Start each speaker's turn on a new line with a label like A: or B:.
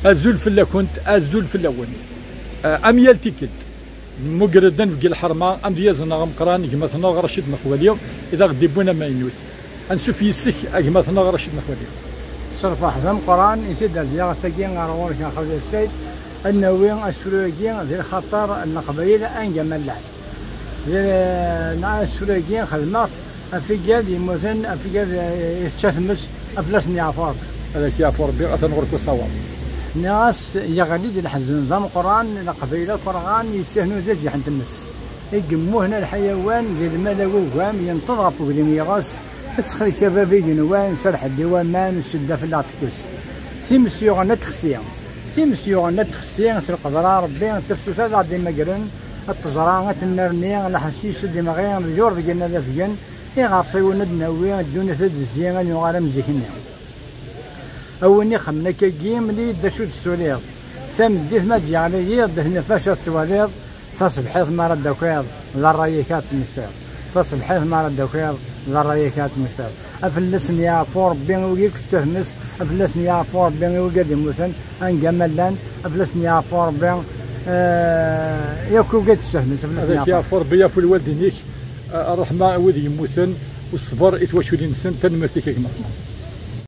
A: ازول في كنت ازول في الاول اميال تيكد مقردن في الحرمه ام ديازنا غمقران كمثنا غرشد مخواليو اذا غديبونا ما ينوت انسوف يسك كمثنا غرشد مخواليو
B: صرف حزم قران يسد الزياغ سكين غارون كان خرج السيد النوين السلوكيين ذي الخطر ان قبيله انجم اللعب نا السلوكيين خدمات افيجال يموتن افيجال يستثمس افلس نيافور
A: هذاك يافور بي غتنغركو صواب
B: ناس يغلي الحزن نظام قران قبيله قران يتهنوا زي عند الناس يقموا هنا الحيوان ذي الملوى وقام ينتظر فوق الميراث تدخل شبابي جنوان سرح الديوان مان الشده في العطكوس تيمسيو نتخسيان تيمسيو نتخسيان في القدرة ربي تفسوس هذا عدي مقرن التزرع النرني على حشيش الدماغين الجور ديالنا ذا فيان يغاصي وندناوي الدنيا ثد الزيان يغالم زيكنا أولني خمنا كيم لي دشوت السوليض ثم ديث ما تجي علي دهنا فاشا السواليض تصبحيث ما رد كويض لا الريكات المستوى تصبحيث ما رد كويض لا الريكات المستوى أفلسني يا فور بين ويك تهمس أفلسني يا فور بين ويك مثلا أن جملان أفلسني يا فور بين ياكو قد تهمس
A: هذاك يا فور بيا في الوالدينيك الرحمة وذي يموتن والصبر إتواشولين سن تنمسك كما